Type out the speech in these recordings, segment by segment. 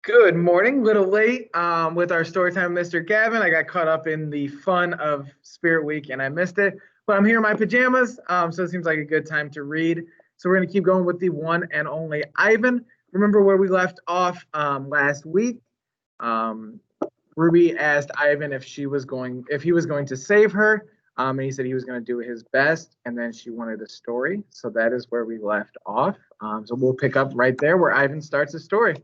Good morning. Little late with our Storytime, Mr. Gavin. I got caught up in the fun of Spirit Week and I missed it. But I'm here in my pajamas, so it seems like a good time to read. So we're going to keep going with the one and only Ivan. Remember where we left off last week? Um, Ruby asked Ivan if he was going to save her, and he said he was going to do his best. And then she wanted a story, so that is where we left off. So we'll pick up right there where Ivan starts his story.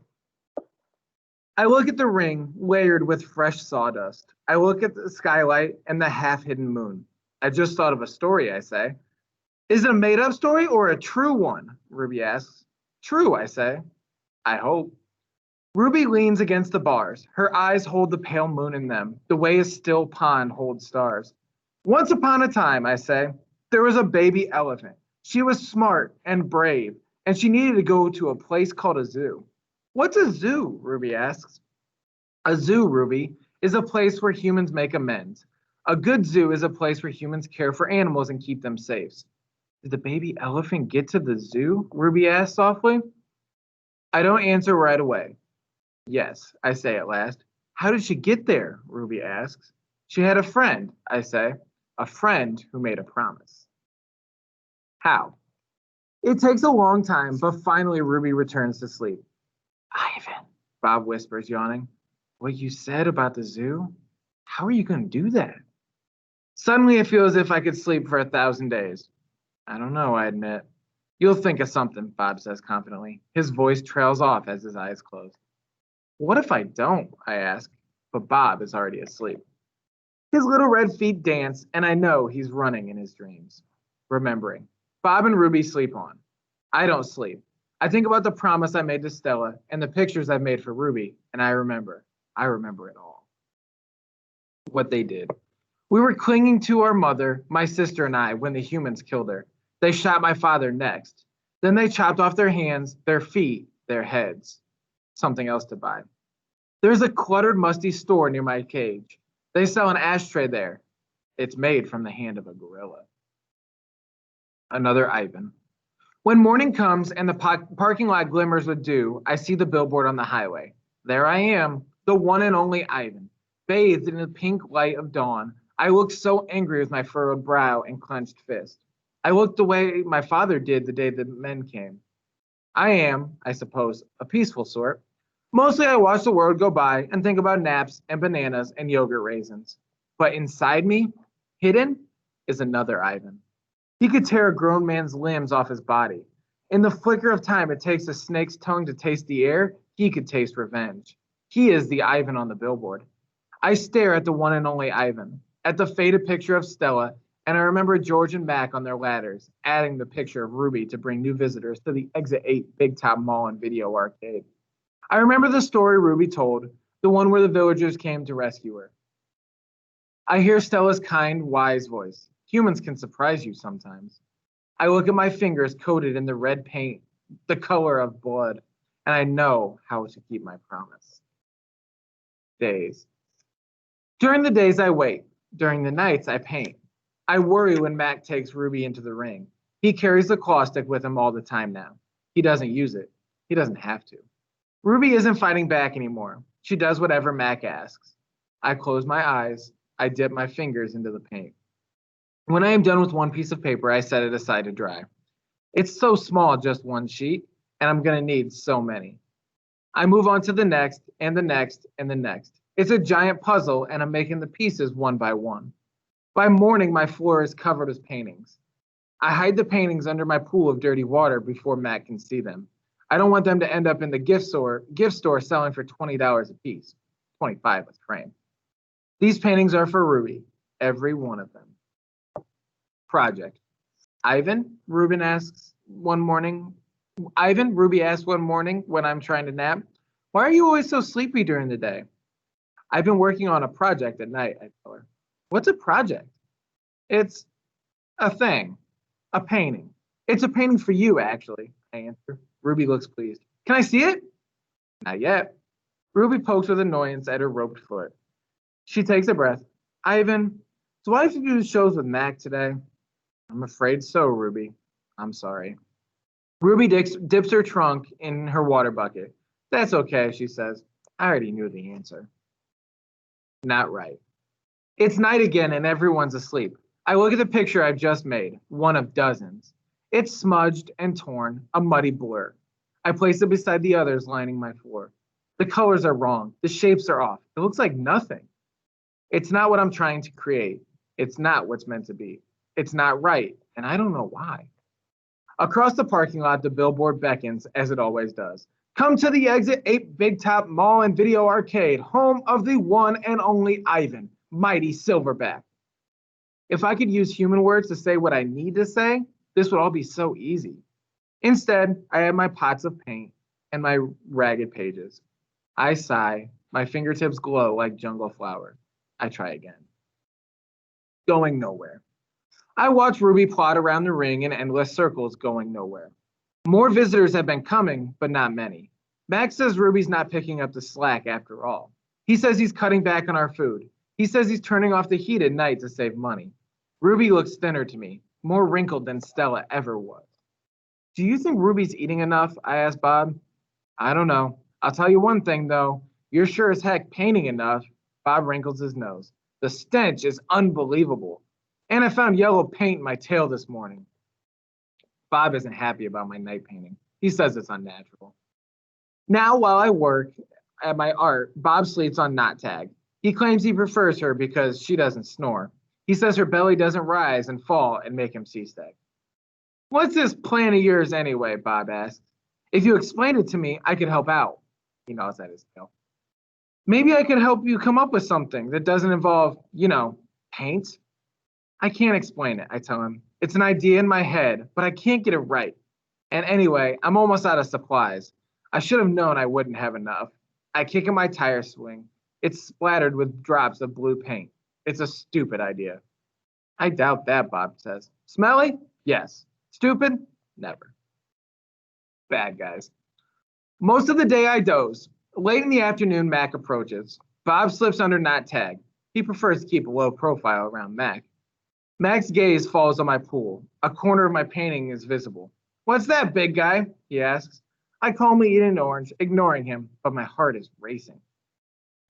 I look at the ring layered with fresh sawdust. I look at the skylight and the half-hidden moon. I just thought of a story, I say. Is it a made-up story or a true one? Ruby asks. True, I say. I hope. Ruby leans against the bars. Her eyes hold the pale moon in them, the way a still pond holds stars. Once upon a time, I say, there was a baby elephant. She was smart and brave, and she needed to go to a place called a zoo. What's a zoo? Ruby asks. A zoo, Ruby, is a place where humans make amends. A good zoo is a place where humans care for animals and keep them safe. Did the baby elephant get to the zoo? Ruby asks softly. I don't answer right away. Yes, I say at last. How did she get there? Ruby asks. She had a friend, I say. A friend who made a promise. How? It takes a long time, but finally Ruby returns to sleep. Ivan, Bob whispers, yawning. What you said about the zoo? How are you going to do that? Suddenly I feel as if I could sleep for 1,000 days. I don't know, I admit. You'll think of something, Bob says confidently. His voice trails off as his eyes close. What if I don't? I ask, but Bob is already asleep. His little red feet dance, and I know he's running in his dreams. Remembering. Bob and Ruby sleep on. I don't sleep. I think about the promise I made to Stella and the pictures I've made for Ruby, and I remember. I remember it all. What they did. We were clinging to our mother, my sister and I, when the humans killed her. They shot my father next. Then they chopped off their hands, their feet, their heads. Something else to buy. There's a cluttered, musty store near my cage. They sell an ashtray there. It's made from the hand of a gorilla. Another Ivan. When morning comes and the parking lot glimmers with dew, I see the billboard on the highway. There I am, the one and only Ivan, bathed in the pink light of dawn. I look so angry with my furrowed brow and clenched fist. I look the way my father did the day the men came. I am, I suppose, a peaceful sort. Mostly I watch the world go by and think about naps and bananas and yogurt raisins. But inside me, hidden, is another Ivan. He could tear a grown man's limbs off his body. In the flicker of time it takes a snake's tongue to taste the air, he could taste revenge. He is the Ivan on the billboard. I stare at the one and only Ivan, at the faded picture of Stella, and I remember George and Mac on their ladders, adding the picture of Ruby to bring new visitors to the Exit 8 Big Top Mall and Video Arcade. I remember the story Ruby told, the one where the villagers came to rescue her. I hear Stella's kind, wise voice. Humans can surprise you sometimes. I look at my fingers coated in the red paint, the color of blood, and I know how to keep my promise. Days. During the days I wait. During the nights I paint. I worry when Mac takes Ruby into the ring. He carries the claw stick with him all the time now. He doesn't use it. He doesn't have to. Ruby isn't fighting back anymore. She does whatever Mac asks. I close my eyes. I dip my fingers into the paint. When I am done with one piece of paper, I set it aside to dry. It's so small, just one sheet, and I'm going to need so many. I move on to the next, and the next, and the next. It's a giant puzzle, and I'm making the pieces one by one. By morning, my floor is covered with paintings. I hide the paintings under my pool of dirty water before Matt can see them. I don't want them to end up in the gift store selling for $20 a piece, $25 a frame. These paintings are for Ruby, every one of them. Project. Ivan, Ruby asks one morning when I'm trying to nap, why are you always so sleepy during the day? I've been working on a project at night, I tell her. What's a project? It's a thing, a painting. It's a painting for you, actually, I answer. Ruby looks pleased. Can I see it? Not yet. Ruby pokes with annoyance at her roped foot. She takes a breath. Ivan, so why did you do the shows with Mac today? I'm afraid so, Ruby. I'm sorry. Ruby dips her trunk in her water bucket. That's okay, she says. I already knew the answer. Not right. It's night again and everyone's asleep. I look at the picture I've just made, one of dozens. It's smudged and torn, a muddy blur. I place it beside the others lining my floor. The colors are wrong. The shapes are off. It looks like nothing. It's not what I'm trying to create. It's not what's meant to be. It's not right, and I don't know why. Across the parking lot, the billboard beckons, as it always does. Come to the Exit 8 Big Top Mall and Video Arcade, home of the one and only Ivan, mighty Silverback. If I could use human words to say what I need to say, this would all be so easy. Instead, I have my pots of paint and my ragged pages. I sigh, my fingertips glow like jungle flowers. I try again. Going nowhere. I watch Ruby plod around the ring in endless circles, going nowhere. More visitors have been coming, but not many. Max says Ruby's not picking up the slack after all. He says he's cutting back on our food. He says he's turning off the heat at night to save money. Ruby looks thinner to me, more wrinkled than Stella ever was. Do you think Ruby's eating enough? I asked Bob. I don't know. I'll tell you one thing, though. You're sure as heck painting enough. Bob wrinkles his nose. The stench is unbelievable. And I found yellow paint in my tail this morning. Bob isn't happy about my night painting. He says it's unnatural. Now, while I work at my art, Bob sleeps on Knot Tag. He claims he prefers her because she doesn't snore. He says her belly doesn't rise and fall and make him seasick. What's this plan of yours anyway? Bob asks. If you explained it to me, I could help out. He nods at his tail. Maybe I could help you come up with something that doesn't involve, paint. I can't explain it, I tell him. It's an idea in my head, but I can't get it right. And anyway, I'm almost out of supplies. I should have known I wouldn't have enough. I kick at my tire swing. It's splattered with drops of blue paint. It's a stupid idea. I doubt that, Bob says. Smelly? Yes. Stupid? Never. Bad guys. Most of the day I doze. Late in the afternoon, Mac approaches. Bob slips under Knot Tag. He prefers to keep a low profile around Mac. Mac's gaze falls on my pool. A corner of my painting is visible. What's that, big guy? He asks. I calmly eat an orange, ignoring him, but my heart is racing.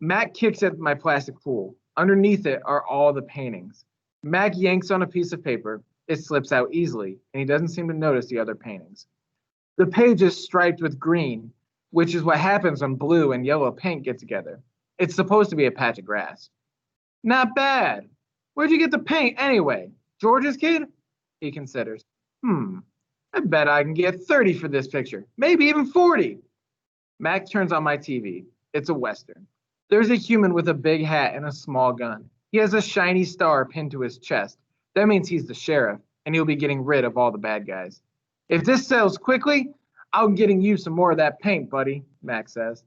Mac kicks at my plastic pool. Underneath it are all the paintings. Mac yanks on a piece of paper. It slips out easily, and he doesn't seem to notice the other paintings. The page is striped with green, which is what happens when blue and yellow paint get together. It's supposed to be a patch of grass. Not bad. Where'd you get the paint anyway? George's kid? He considers. I bet I can get 30 for this picture. Maybe even 40. Mac turns on my TV. It's a Western. There's a human with a big hat and a small gun. He has a shiny star pinned to his chest. That means he's the sheriff, and he'll be getting rid of all the bad guys. If this sells quickly, I'm getting you some more of that paint, buddy, Max says.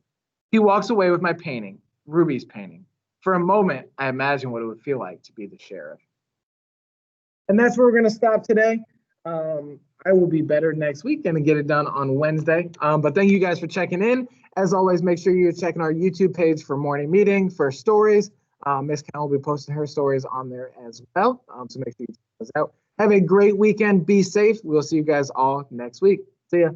He walks away with my painting, Ruby's painting. For a moment, I imagine what it would feel like to be the sheriff. And that's where we're going to stop today. I will be better next week and get it done on Wednesday. But thank you guys for checking in. As always, make sure you're checking our YouTube page for morning meeting, for stories. Miss Cal will be posting her stories on there as well. So make sure you check those out. Have a great weekend. Be safe. We'll see you guys all next week. See ya.